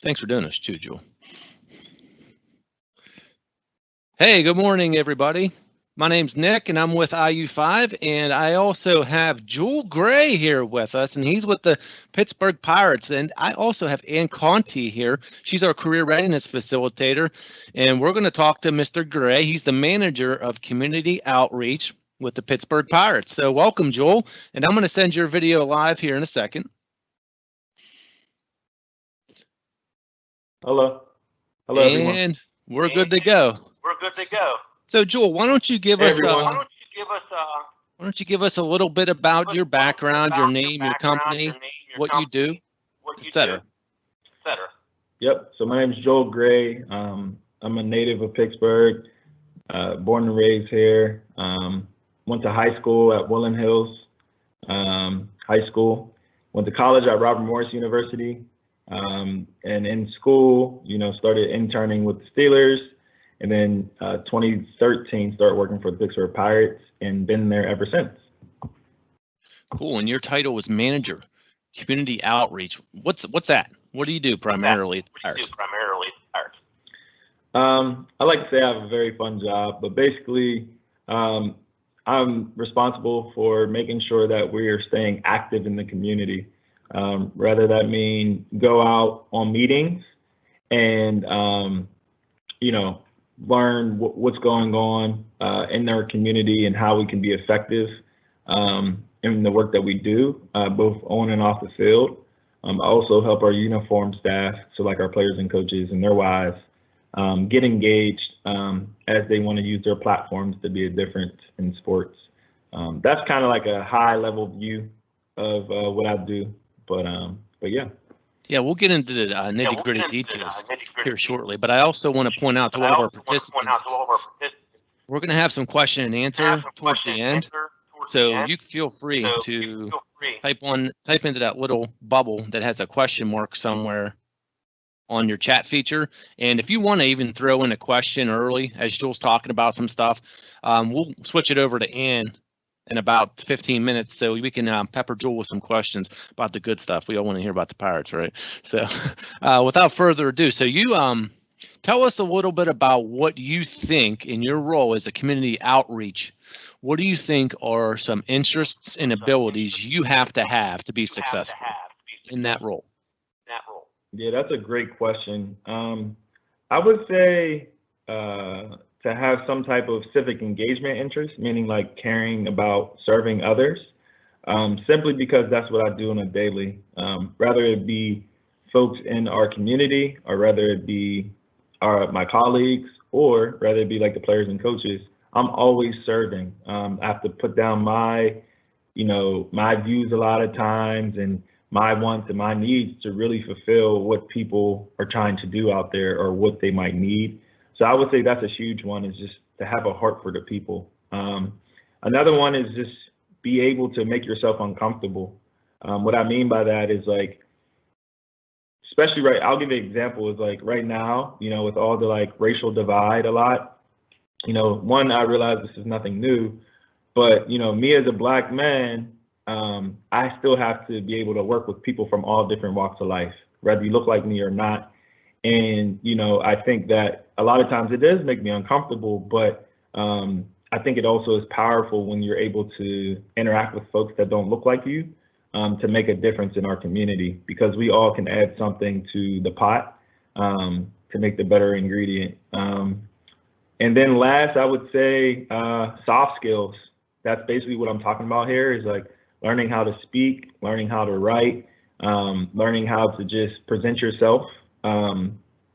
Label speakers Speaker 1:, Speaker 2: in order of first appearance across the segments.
Speaker 1: Thanks for doing this too, Jewel. Hey, good morning, everybody. My name's Nick, and I'm with IU5, and I also have Jewel Gray here with us, and he's with the Pittsburgh Pirates. And I also have Ann Conti here. She's our career readiness facilitator, and we're going to talk to Mr. Gray. He's the manager of community outreach with the Pittsburgh Pirates. So welcome, Jewel, and I'm going to send your video live here in a second.
Speaker 2: Hello. Hello, everyone.
Speaker 1: And we're good to go. So, Jewel, why don't you give us a little bit about your background, your name, your company, what you do, etc.
Speaker 2: Yep. So my name is Joel Gray. I'm a native of Pittsburgh, born and raised here. Went to high school at Woodland Hills High School. Went to college at Robert Morris University. And in school, started interning with the Steelers. And then 2013, started working for the Pittsburgh Pirates and been there ever since.
Speaker 1: Cool. And your title was manager, community outreach. What's that? What do you do primarily at the Pirates?
Speaker 2: I like to say I have a very fun job, but basically I'm responsible for making sure that we are staying active in the community. Rather that mean go out on meetings and, learn what's going on in our community and how we can be effective in the work that we do, both on and off the field. I also help our uniform staff, so like our players and coaches and their wives, get engaged as they want to use their platforms to be a difference in sports. That's kind of like a high level view of what I do, but yeah.
Speaker 1: Yeah, we'll get into the nitty-gritty details here shortly, but I also want to point out to all of our participants, we're going to have some question and answer towards the end, so you feel free to type into that little bubble that has a question mark somewhere on your chat feature, and if you want to even throw in a question early as Joel's talking about some stuff, we'll switch it over to Ann in about 15 minutes, so we can pepper Joel with some questions about the good stuff. We all want to hear about the Pirates, right? So without further ado, so you tell us a little bit about what you think in your role as a community outreach. What do you think are some interests and abilities you have to be successful in that role?
Speaker 2: Yeah, that's a great question. I would say to have some type of civic engagement interest, meaning like caring about serving others, simply because that's what I do on a daily, rather it be folks in our community or rather it be my colleagues or rather it be like the players and coaches. I'm always serving. I have to put down my views a lot of times and my wants and my needs to really fulfill what people are trying to do out there or what they might need. So I would say that's a huge one, is just to have a heart for the people. Another one is just be able to make yourself uncomfortable. What I mean by that is like, especially I'll give you an example, is like right now, with all the like racial divide a lot, one, I realize this is nothing new, but me as a Black man, I still have to be able to work with people from all different walks of life, whether you look like me or not. And, I think that a lot of times it does make me uncomfortable, but I think it also is powerful when you're able to interact with folks that don't look like you to make a difference in our community, because we all can add something to the pot to make the better ingredient. And then last, I would say soft skills. That's basically what I'm talking about here, is like learning how to speak, learning how to write, learning how to just present yourself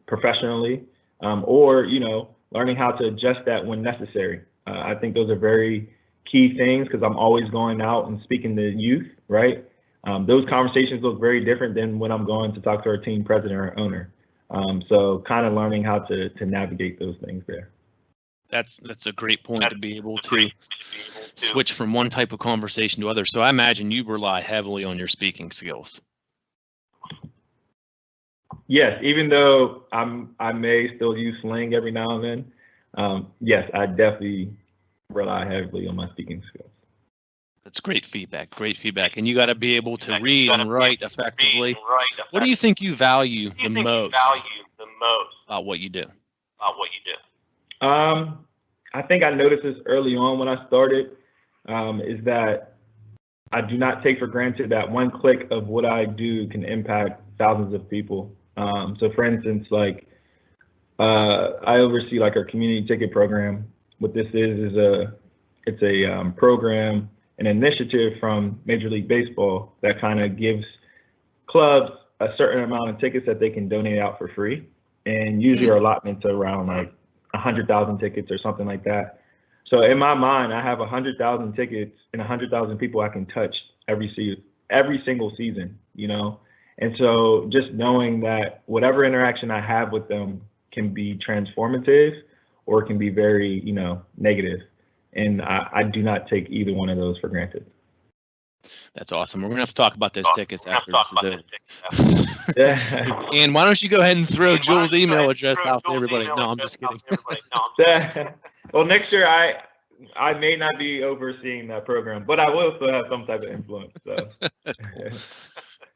Speaker 2: professionally, or learning how to adjust that when necessary. I think those are very key things, because I'm always going out and speaking to youth, right? Those conversations look very different than when I'm going to talk to our team president or owner. So kind of learning how to navigate those things there.
Speaker 1: That's a great point, to be able to switch from one type of conversation to other. So I imagine you rely heavily on your speaking skills.
Speaker 2: Yes, even though I may still use slang every now and then, yes, I definitely rely heavily on my speaking skills.
Speaker 1: That's great feedback. Great feedback. And you got to be able to read and write effectively. What do you think you value the most about what you do?
Speaker 2: I think I noticed this early on when I started, is that I do not take for granted that one click of what I do can impact thousands of people. So for instance, like, I oversee like our community ticket program. What this is it's a program, an initiative from Major League Baseball that kind of gives clubs a certain amount of tickets that they can donate out for free. And usually our allotments are around like 100,000 tickets or something like that. So in my mind, I have 100,000 tickets and 100,000 people I can touch every single season, you know? And so just knowing that whatever interaction I have with them can be transformative or it can be very, you know, negative. And I do not take either one of those for granted.
Speaker 1: That's awesome. We're going to have to talk about those tickets after this is over. And why don't you go ahead and throw Joel's email address out to everybody? No, I'm just kidding.
Speaker 2: Well, next year I may not be overseeing that program, but I will still have some type of influence. So.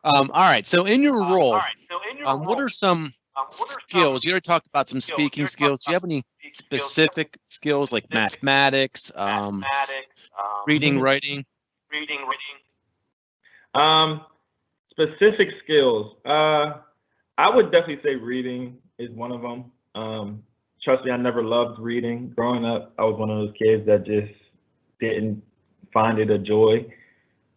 Speaker 1: All right. So in your role, what are some skills? You already talked about some speaking skills. Do you have any specific skills like mathematics, reading, writing?
Speaker 2: Specific skills. I would definitely say reading is one of them. Trust me, I never loved reading. Growing up, I was one of those kids that just didn't find it a joy.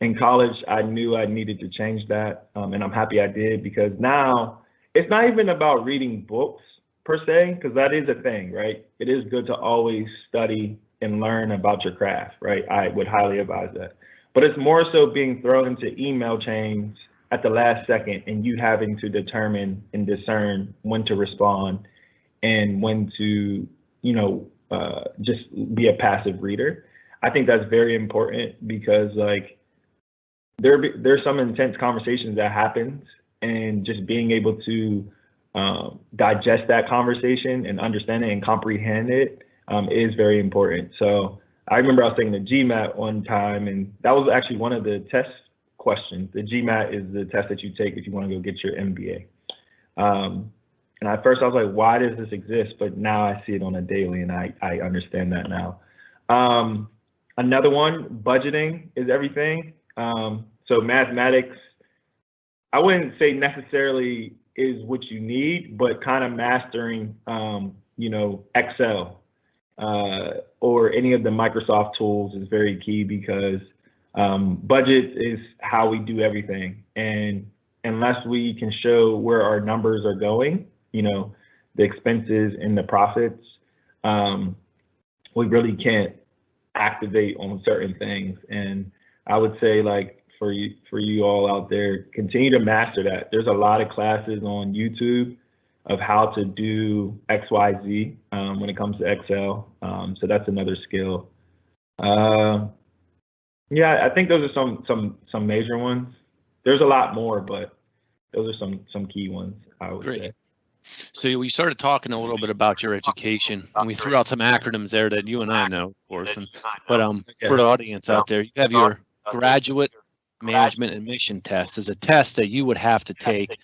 Speaker 2: In college, I knew I needed to change that, and I'm happy I did, because now it's not even about reading books per se, because that is a thing, right? It is good to always study and learn about your craft, right? I would highly advise that. But it's more so being thrown into email chains at the last second and you having to determine and discern when to respond and when to, you know, just be a passive reader. I think that's very important, because like there's some intense conversations that happens, and just being able to digest that conversation and understand it and comprehend it is very important. So I remember I was taking the GMAT one time, and that was actually one of the test questions. The GMAT is the test that you take if you want to go get your MBA. And at first I was like, why does this exist? But now I see it on a daily, and I understand that now. Another one, budgeting is everything. So mathematics, I wouldn't say necessarily is what you need, but kind of mastering, you know, Excel or any of the Microsoft tools is very key, because budget is how we do everything. And unless we can show where our numbers are going, you know, the expenses and the profits, we really can't activate on certain things. And I would say, like, for you all out there, continue to master that. There's a lot of classes on YouTube of how to do XYZ when it comes to Excel. So that's another skill. Yeah, I think those are some major ones. There's a lot more, but those are some key ones, I would say.
Speaker 1: So we started talking a little bit about your education, and we threw out some acronyms there that you and I know, of course. But for the audience out there, you have your graduate management admission test as a test that you would have to take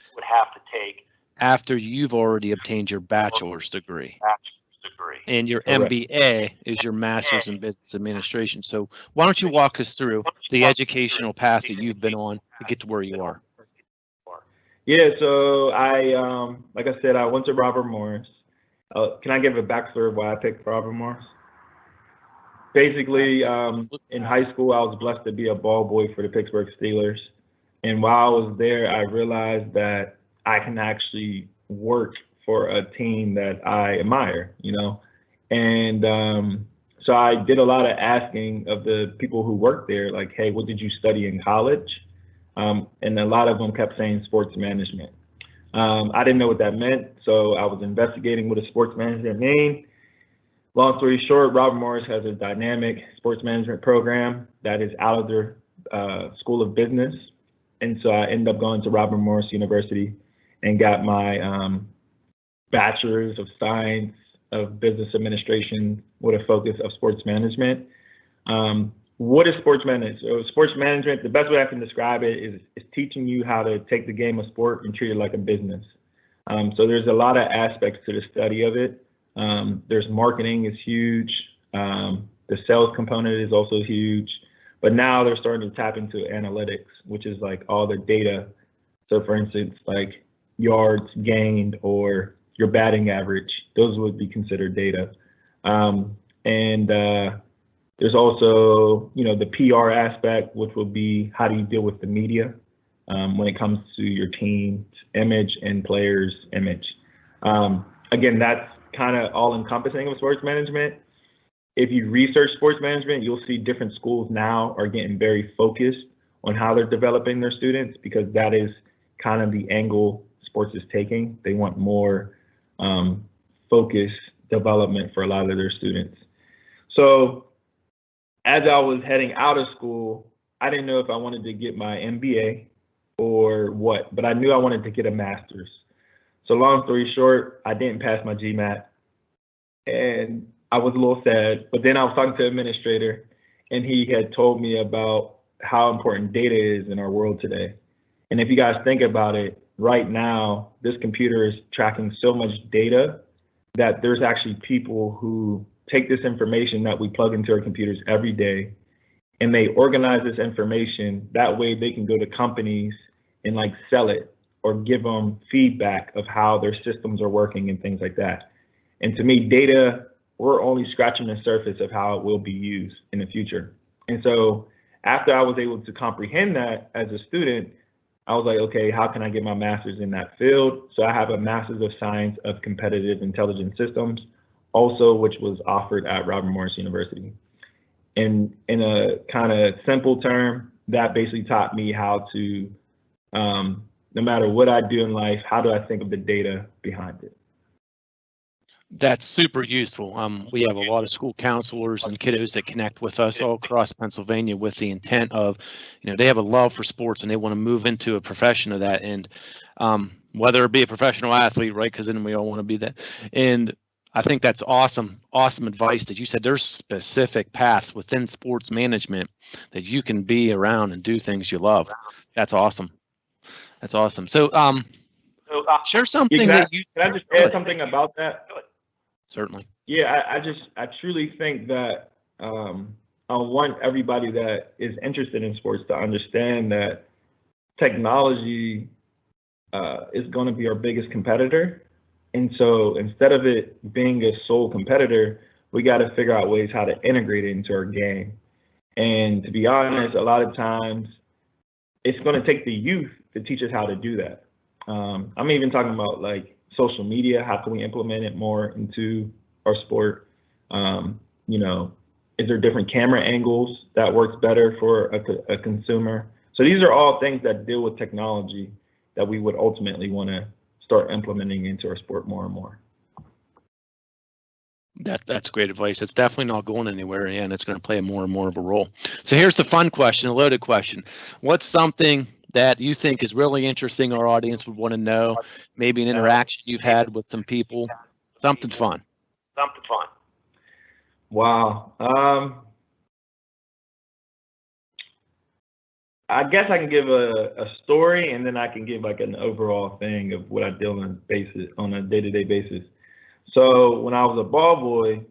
Speaker 1: after you've already obtained your bachelor's degree. And your MBA is your master's in business administration. So why don't you walk us through the educational path that you've been on to get to where you are?
Speaker 2: Yeah, so I, like I said, I went to Robert Morris. Can I give a backstory of why I picked Robert Morris? Basically, in high school, I was blessed to be a ball boy for the Pittsburgh Steelers. And while I was there, I realized that I can actually work for a team that I admire, you know? And so I did a lot of asking of the people who worked there, like, hey, what did you study in college? And a lot of them kept saying sports management. I didn't know what that meant, so I was investigating what a sports management mean. Long story short, Robert Morris has a dynamic sports management program that is out of their School of Business. And so I ended up going to Robert Morris University and got my Bachelor's of Science of Business Administration with a focus of sports management. what is sports management? So sports management, the best way I can describe it is teaching you how to take the game of sport and treat it like a business. So there's a lot of aspects to the study of it. There's marketing is huge. The sales component is also huge. But now they're starting to tap into analytics, which is like all the data. So for instance, like yards gained or your batting average, those would be considered data. There's also, you know, the PR aspect, which will be how do you deal with the media when it comes to your team's image and players' image. Again, that's kind of all encompassing of sports management. If you research sports management, you'll see different schools now are getting very focused on how they're developing their students, because that is kind of the angle sports is taking. They want more focused development for a lot of their students. So as I was heading out of school, I didn't know if I wanted to get my MBA or what, but I knew I wanted to get a master's. So long story short, I didn't pass my GMAT, and I was a little sad. But then I was talking to an administrator, and he had told me about how important data is in our world today. And if you guys think about it, right now, this computer is tracking so much data that there's actually people who take this information that we plug into our computers every day, and they organize this information. That way they can go to companies and like sell it or give them feedback of how their systems are working and things like that. And to me, data, we're only scratching the surface of how it will be used in the future. And so after I was able to comprehend that as a student, I was like, okay, how can I get my master's in that field? So I have a master's of science of competitive intelligence systems, also, which was offered at Robert Morris University. And in a kind of simple term, that basically taught me how to, no matter what I do in life, how do I think of the data behind it?
Speaker 1: That's super useful. We have a lot of school counselors and kiddos that connect with us all across Pennsylvania with the intent of, you know, they have a love for sports and they want to move into a profession of that. And whether it be a professional athlete, right? Because then we all want to be that. And I think that's awesome advice that you said. There's specific paths within sports management that you can be around and do things you love. That's awesome. That's awesome. So share something that you.
Speaker 2: Can I just add something about that?
Speaker 1: Certainly.
Speaker 2: Yeah, I truly think that I want everybody that is interested in sports to understand that technology is going to be our biggest competitor. And so instead of it being a sole competitor, we got to figure out ways how to integrate it into our game. And to be honest, a lot of times it's going to take the youth to teach us how to do that. I'm even talking about like social media. How can we implement it more into our sport? You know, is there different camera angles that works better for a consumer? So these are all things that deal with technology that we would ultimately want to start implementing into our sport more and more.
Speaker 1: That's great advice. It's definitely not going anywhere, and it's going to play more and more of a role. So here's the fun question, a loaded question. What's something that you think is really interesting our audience would want to know? Maybe an interaction you've had with some people, something fun.
Speaker 2: Wow. I guess I can give a story, and then I can give like an overall thing of what I do on a day-to-day basis. So when I was a ball boy,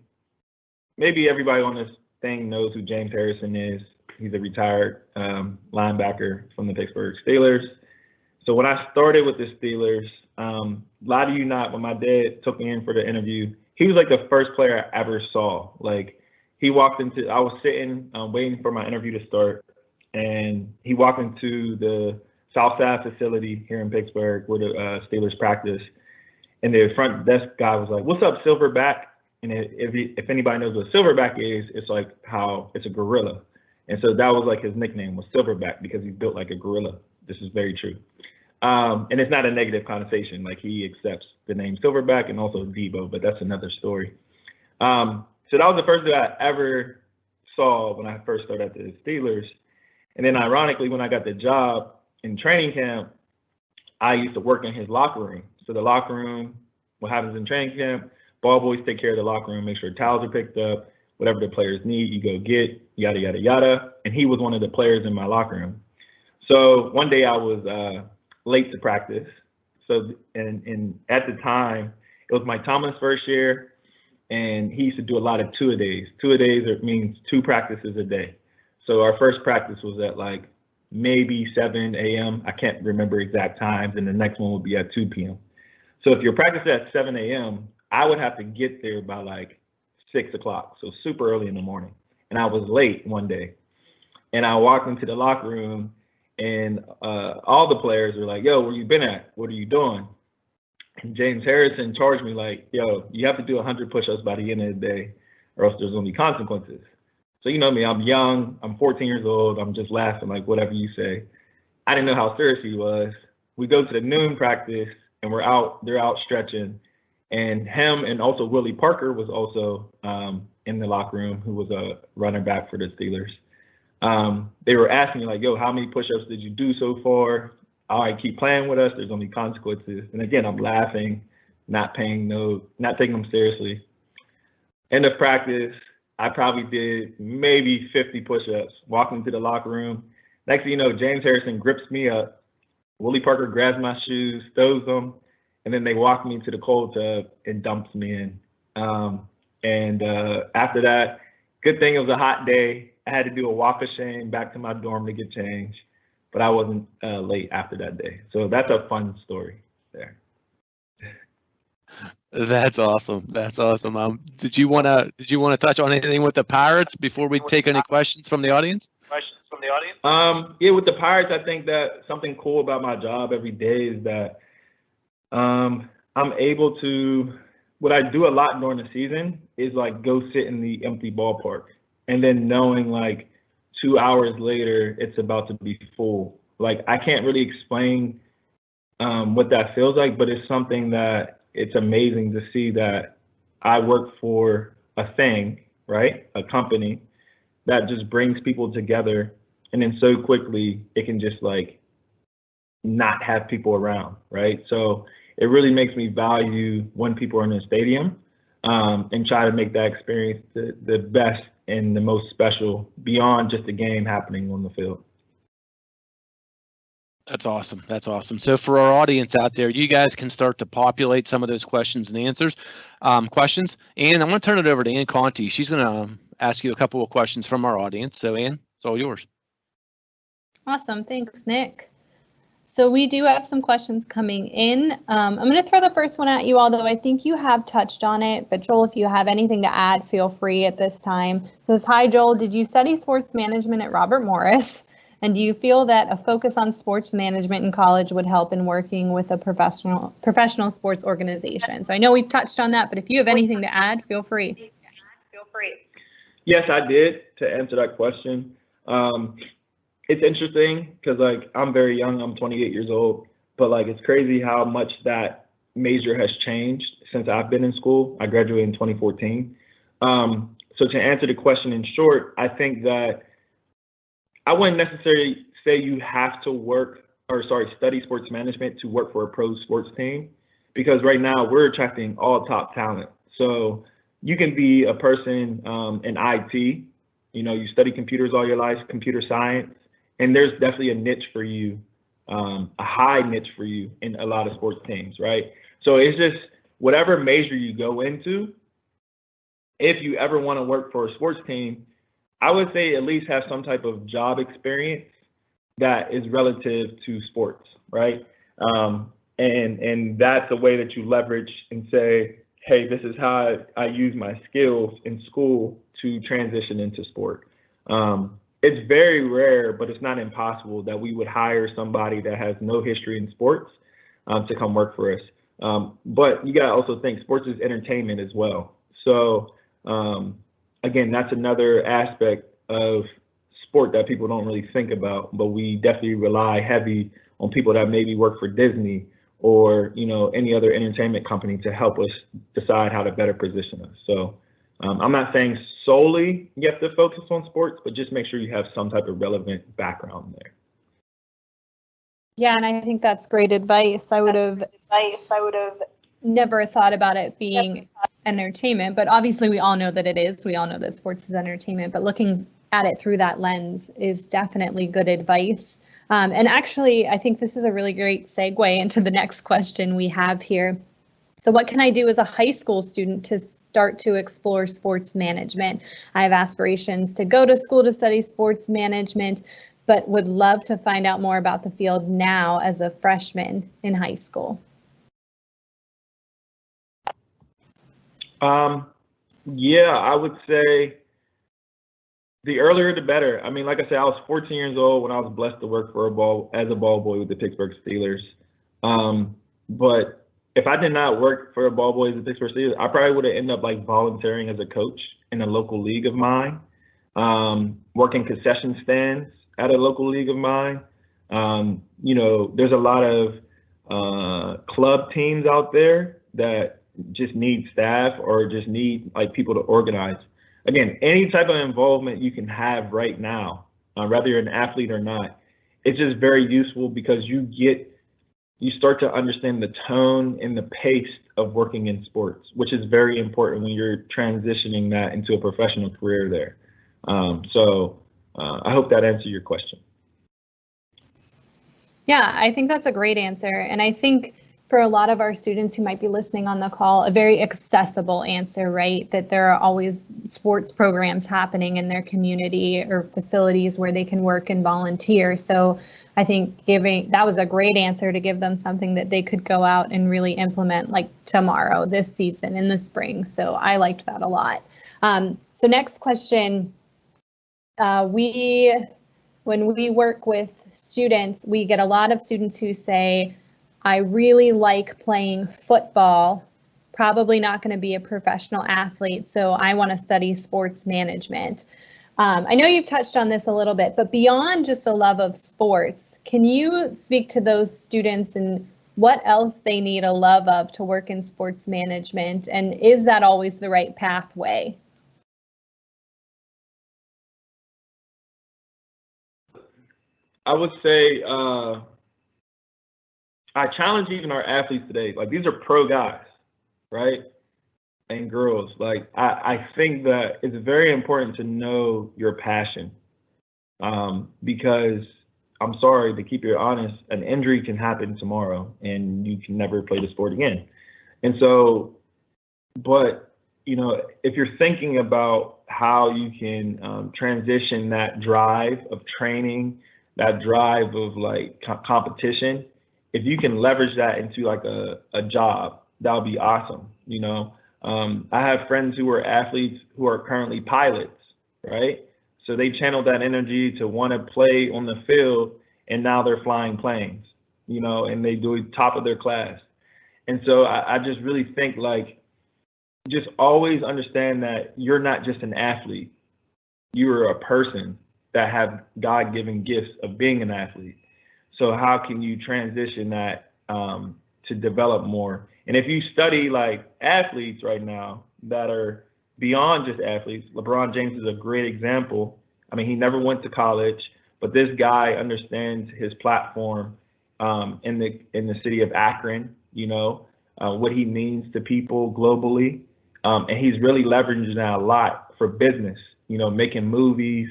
Speaker 2: maybe everybody on this thing knows who James Harrison is. He's a retired linebacker from the Pittsburgh Steelers. So when I started with the Steelers, lie to you not, when my dad took me in for the interview, he was like the first player I ever saw. Like he walked into, I was sitting waiting for my interview to start, and he walked into the South Side facility here in Pittsburgh where the Steelers practice. And the front desk guy was like, "What's up, Silverback?" And if anybody knows what Silverback is, it's like how it's a gorilla. And so that was like his nickname was Silverback, because he's built like a gorilla. This is very true. And it's not a negative connotation. Like he accepts the name Silverback and also Debo, but that's another story. So that was the first thing I ever saw when I first started at the Steelers. And then ironically, when I got the job in training camp, I used to work in his locker room. So the locker room, what happens in training camp, ball boys take care of the locker room, make sure towels are picked up. whatever the players need, you go get, yada, yada, yada. And he was one of the players in my locker room. So one day I was late to practice. So, and at the time, it was Mike Tomlin's first year, and he used to do a lot of two-a-days. Two-a-days means 2 practices a day. So our first practice was at like maybe 7 a.m. I can't remember exact times, and the next one would be at 2 p.m. So if you're practicing at 7 a.m., I would have to get there by like 6 o'clock, so super early in the morning. And I was late one day, and I walked into the locker room, and all the players were like, "Yo, where you been at? What are you doing?" And James Harrison charged me like, "Yo, you have to do 100 push-ups by the end of the day, or else there's gonna be consequences." So you know me, I'm young, I'm 14 years old, I'm just laughing like whatever you say. I didn't know how serious he was. We go to the noon practice, and they're out stretching, and him and also Willie Parker was also in the locker room, who was a running back for the Steelers. They were asking me like, "Yo, how many push-ups did you do so far? All right, keep playing with us. There's only consequences." And again, I'm laughing, not taking them seriously. End of practice, I probably did maybe 50 push-ups, walking into the locker room. Next thing you know, James Harrison grips me up. Willie Parker grabs my shoes, throws them, and then they walk me to the cold tub and dumps me in. After that, good thing it was a hot day. I had to do a walk of shame back to my dorm to get changed, but I wasn't late after that day. So that's a fun story there.
Speaker 1: That's awesome. That's awesome. Did you want to touch on anything with the Pirates before we take any questions from the audience?
Speaker 2: Yeah, with the Pirates, I think that something cool about my job every day is that I'm able to, what I do a lot during the season is like go sit in the empty ballpark, and then knowing like 2 hours later it's about to be full. Like I can't really explain what that feels like, but it's something that it's amazing to see that I work for a thing, right? A company that just brings people together, and then so quickly it can just like not have people around, right? So it really makes me value when people are in the stadium and try to make that experience the best and the most special beyond just the game happening on the field.
Speaker 1: That's awesome. That's awesome. So for our audience out there, you guys can start to populate some of those questions and answers, questions. And I'm going to turn it over to Ann Conti. She's going to ask you a couple of questions from our audience. So Ann, it's all yours.
Speaker 3: Awesome. Thanks, Nick. So we do have some questions coming in. I'm going to throw the first one at you, although I think you have touched on it. But Joel, if you have anything to add, feel free at this time. It says, "Hi, Joel. Did you study sports management at Robert Morris? And do you feel that a focus on sports management in college would help in working with a professional sports organization?" So I know we've touched on that, but if you have anything to add, feel free.
Speaker 2: Yes, I did, to answer that question. It's interesting because like I'm very young, I'm 28 years old, but like it's crazy how much that major has changed since I've been in school. I graduated in 2014. So to answer the question in short, I think that I wouldn't necessarily say you have to study sports management to work for a pro sports team, because right now we're attracting all top talent. So you can be a person in IT, you study computers all your life, computer science, and there's definitely a niche for you, a high niche for you in a lot of sports teams, right? So it's just whatever major you go into, if you ever want to work for a sports team, I would say at least have some type of job experience that is relative to sports, right? And that's a way that you leverage and say, hey, this is how I use my skills in school to transition into sport. It's very rare, but it's not impossible that we would hire somebody that has no history in sports to come work for us. But you gotta also think sports is entertainment as well. So again, that's another aspect of sport that people don't really think about, but we definitely rely heavy on people that maybe work for Disney or any other entertainment company to help us decide how to better position us. So I'm not saying solely you have to focus on sports, but just make sure you have some type of relevant background there.
Speaker 3: Yeah, and I think that's great advice. I would have never thought about it being entertainment, but obviously we all know that it is. We all know that sports is entertainment, but looking at it through that lens is definitely good advice. And actually, I think this is a really great segue into the next question we have here. So what can I do as a high school student to start to explore sports management? I have aspirations to go to school to study sports management, but would love to find out more about the field now as a freshman in high school.
Speaker 2: Yeah, I would say the earlier the better. I mean, like I said, I was 14 years old when I was blessed to work for as a ball boy with the Pittsburgh Steelers. But if I did not work for a ball boy with the Pittsburgh Steelers, I probably would have ended up like volunteering as a coach in a local league of mine, working concession stands at a local league of mine. You know, there's a lot of club teams out there that just need staff or just need like people to organize. Again, any type of involvement you can have right now, whether you're an athlete or not, it's just very useful because you start to understand the tone and the pace of working in sports, which is very important when you're transitioning that into a professional career there. So I hope that answered your question.
Speaker 3: Yeah, I think that's a great answer. And I think for a lot of our students who might be listening on the call, a very accessible answer, right? That there are always sports programs happening in their community or facilities where they can work and volunteer. So I think that was a great answer to give them something that they could go out and really implement like tomorrow, this season, in the spring. So I liked that a lot. So next question, when we work with students, we get a lot of students who say, I really like playing football, probably not going to be a professional athlete, so I want to study sports management. I know you've touched on this a little bit, but beyond just a love of sports, can you speak to those students and what else they need a love of to work in sports management? And is that always the right pathway?
Speaker 2: I would say I challenge even our athletes today. Like, these are pro guys, right? And girls. Like, I think that it's very important to know your passion, because I'm sorry to keep you honest, an injury can happen tomorrow and you can never play the sport again. And so, but you know, if you're thinking about how you can transition that drive of training, that drive of like competition, if you can leverage that into like a job, that would be awesome. You know, I have friends who are athletes who are currently pilots, right? So they channeled that energy to want to play on the field, and now they're flying planes, you know, and they do top of their class. And so I just really think like, just always understand that you're not just an athlete. You're a person that have God-given gifts of being an athlete. So how can you transition that to develop more? And if you study like athletes right now that are beyond just athletes, LeBron James is a great example. I mean, he never went to college, but this guy understands his platform in the city of Akron, you know, what he means to people globally. And he's really leveraging that a lot for business, you know, making movies,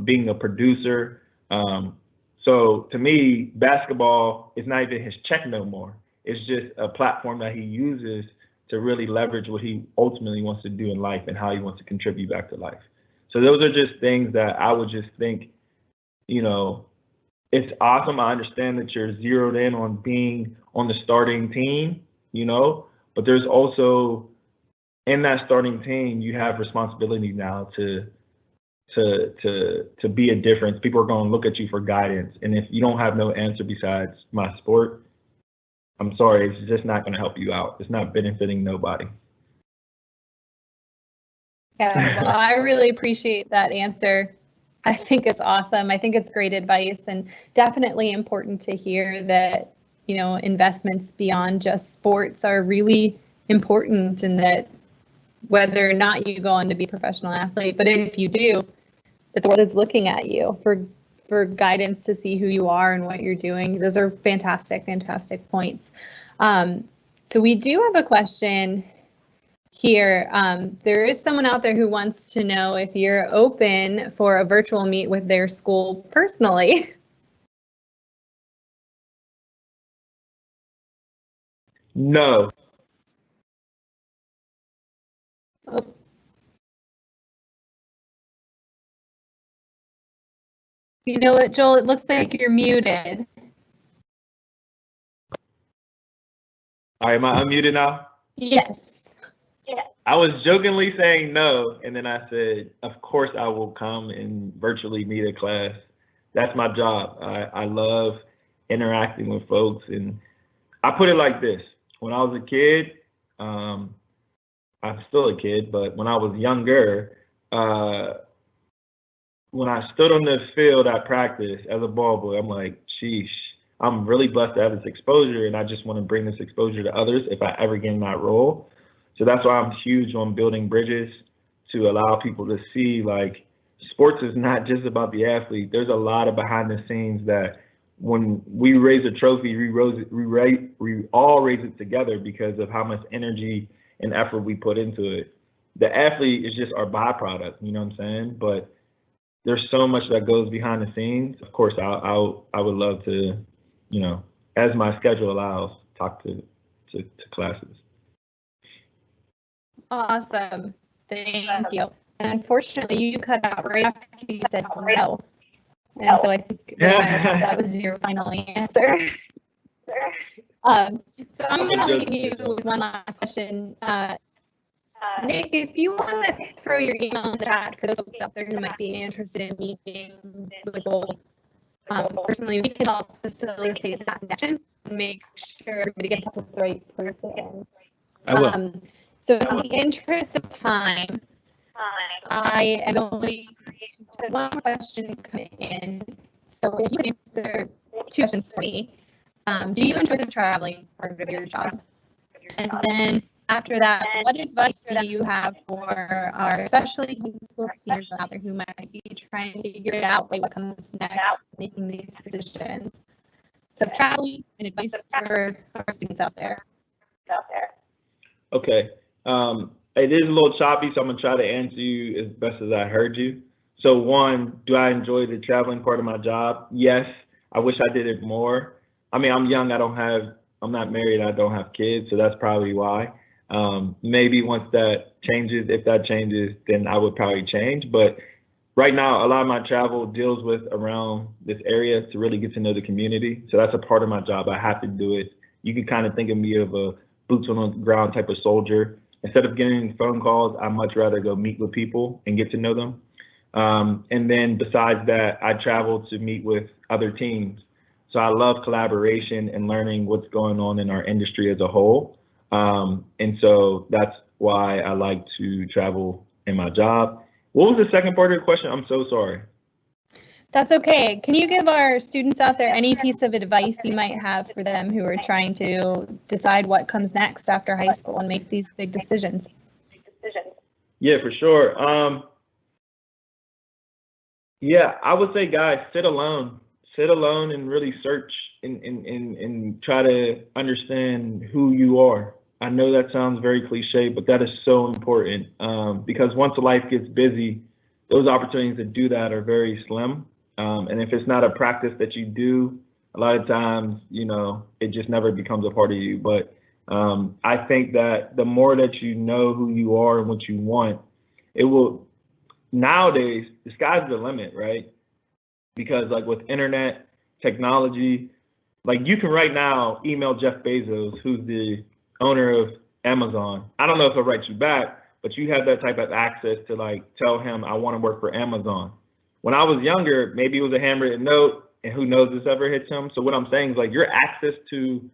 Speaker 2: being a producer. So to me, basketball is not even his check no more. It's just a platform that he uses to really leverage what he ultimately wants to do in life and how he wants to contribute back to life. So those are just things that I would just think, you know, it's awesome. I understand that you're zeroed in on being on the starting team, you know, but there's also in that starting team, you have responsibility now to be a difference. People are going to look at you for guidance. And if you don't have no answer besides my sport, I'm sorry, it's just not going to help you out. It's not benefiting nobody.
Speaker 3: Yeah, well, I really appreciate that answer. I think it's awesome. I think it's great advice, and definitely important to hear that, you know, investments beyond just sports are really important, and that whether or not you go on to be a professional athlete, but if you do, that the world is looking at you for guidance to see who you are and what you're doing. Those are fantastic, fantastic points. So we do have a question. here. There is someone out there who wants to know if you're open for a virtual meet with their school personally.
Speaker 2: No.
Speaker 3: Oh. You know what, Joel? It looks like you're muted.
Speaker 2: All right, am I unmuted now?
Speaker 3: Yes.
Speaker 2: I was jokingly saying no, and then I said, of course I will come and virtually meet a class. That's my job. I love interacting with folks, and I put it like this. When I was a kid, I'm still a kid, but when I was younger, when I stood on the field at practice as a ball boy, I'm like, sheesh, I'm really blessed to have this exposure, and I just want to bring this exposure to others if I ever get in that role. So that's why I'm huge on building bridges to allow people to see, like, sports is not just about the athlete. There's a lot of behind the scenes that when we raise a trophy, we all raise it together because of how much energy and effort we put into it. The athlete is just our byproduct, you know what I'm saying? But there's so much that goes behind the scenes. Of course, I would love to, you know, as my schedule allows, talk to classes.
Speaker 3: Awesome. Thank you. And unfortunately, you cut out right after you said no. And so I think that was your final answer. So I'm going to leave you with one last question. Nick, if you want to throw your email in the chat for those folks out there who might be interested in meeting with Joel, personally, we can help facilitate that connection and make sure everybody gets up with the right person.
Speaker 1: I will.
Speaker 3: So in the interest of time, I am going to send one question coming in. So if you can answer two questions for me. Do you enjoy the traveling part of your job? And then after that, what advice do you have for our especially high school seniors out there who might be trying to figure it out, like what comes next, making these decisions? So traveling and advice for our students out there.
Speaker 2: Okay. It is a little choppy, so I'm going to try to answer you as best as I heard you. So one, do I enjoy the traveling part of my job? Yes. I wish I did it more. I mean, I'm young. I'm not married. I don't have kids, so that's probably why. Maybe once that changes, if that changes, then I would probably change. But right now, a lot of my travel deals with around this area to really get to know the community. So that's a part of my job. I have to do it. You can kind of think of me of a boots on the ground type of soldier. Instead of getting phone calls, I'd much rather go meet with people and get to know them. And then besides that, I travel to meet with other teams. So I love collaboration and learning what's going on in our industry as a whole. And so that's why I like to travel in my job. What was the second part of your question? I'm so sorry.
Speaker 3: That's okay. Can you give our students out there any piece of advice you might have for them who are trying to decide what comes next after high school and make these big decisions?
Speaker 2: Yeah, for sure. Yeah, I would say, guys, sit alone and really search and try to understand who you are. I know that sounds very cliche, but that is so important because once life gets busy, those opportunities to do that are very slim. And if it's not a practice that you do, a lot of times, you know, it just never becomes a part of you. But I think that the more that you know who you are and what you want, it will, nowadays, the sky's the limit, right? Because like with internet, technology, like you can right now email Jeff Bezos, who's the owner of Amazon. I don't know if he'll write you back, but you have that type of access to like tell him, I want to work for Amazon. When I was younger, maybe it was a handwritten note, and who knows if this ever hits him. So what I'm saying is like your access to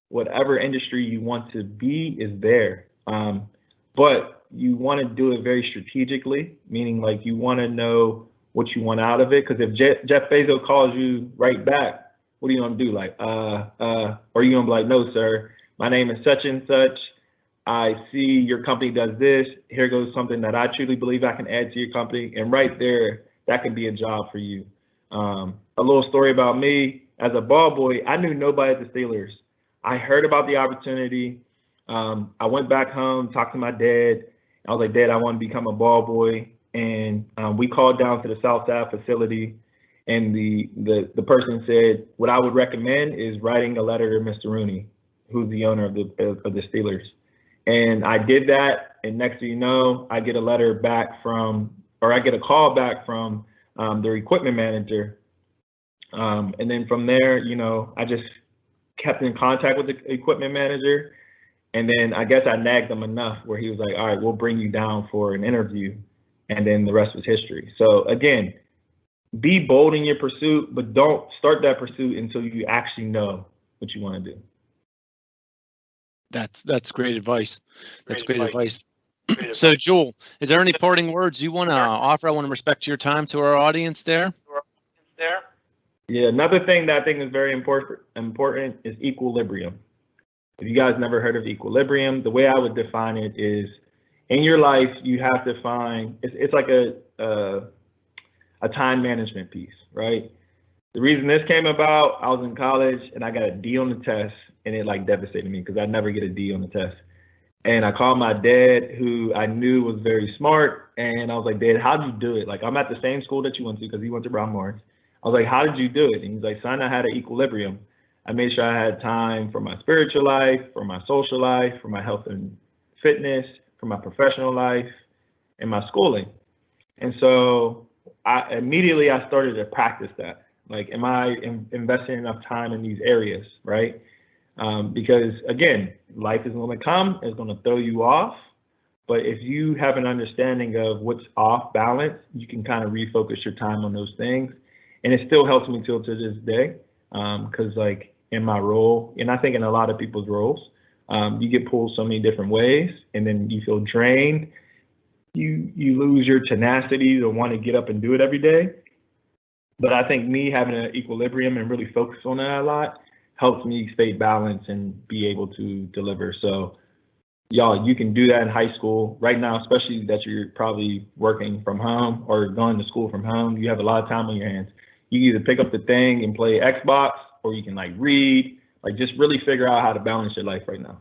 Speaker 2: whatever industry you want to be is there. But you want to do it very strategically, meaning like you want to know what you want out of it. Because if Jeff Bezos calls you right back, what are you going to do? Like, or are you going to be like, no, sir, my name is such and such. I see your company does this. Here goes something that I truly believe I can add to your company. And right there, that can be a job for you. A little story about me. As a ball boy, I knew nobody at the Steelers. I heard about the opportunity. I went back home, talked to my dad. I was like, Dad, I want to become a ball boy. And we called down to the South Side facility, and the person said, what I would recommend is writing a letter to Mr. Rooney, who's the owner of the Steelers. And I did that, and next thing you know, I get a letter back from, or I get a call back from their equipment manager. And then from there, you know, I just kept in contact with the equipment manager. And then I guess I nagged him enough where he was like, all right, we'll bring you down for an interview. And then the rest was history. So again, be bold in your pursuit, but don't start that pursuit until you actually know what you want to do.
Speaker 1: That's great advice. That's great advice. So Joel, is there any parting words you want to offer? I want to respect your time to our audience there.
Speaker 2: Yeah, another thing that I think is very important is equilibrium. If you guys never heard of equilibrium, the way I would define it is, in your life, you have to find, it's like a time management piece, right? The reason this came about, I was in college and I got a D on the test, and it like devastated me because I never get a D on the test. And I called my dad, who I knew was very smart, and I was like, Dad, how'd you do it? Like, I'm at the same school that you went to because he went to Brown Morris. I was like, how did you do it? And he's like, son, I had an equilibrium. I made sure I had time for my spiritual life, for my social life, for my health and fitness, for my professional life, and my schooling. And so I immediately started to practice that. Like, am I investing enough time in these areas, right? Because again, life is going to come, it's going to throw you off. But if you have an understanding of what's off balance, you can kind of refocus your time on those things. And it still helps me till to this day. Because like in my role, and I think in a lot of people's roles, you get pulled so many different ways, and then you feel drained. You lose your tenacity to want to get up and do it every day. But I think me having an equilibrium and really focus on that a lot helps me stay balanced and be able to deliver. So y'all, you can do that in high school right now, especially that you're probably working from home or going to school from home. You have a lot of time on your hands. You either pick up the thing and play Xbox, or you can like read, like just really figure out how to balance your life right now.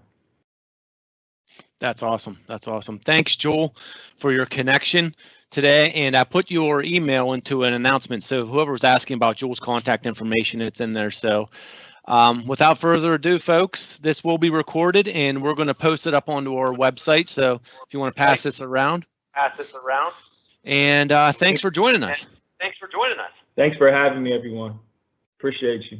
Speaker 1: That's awesome. That's awesome. Thanks, Joel, for your connection today. And I put your email into an announcement. So whoever was asking about Joel's contact information, it's in there. So without further ado, folks, this will be recorded and we're going to post it up onto our website. So if you want to pass this around. And thanks for joining us.
Speaker 2: Thanks for having me, everyone. Appreciate you.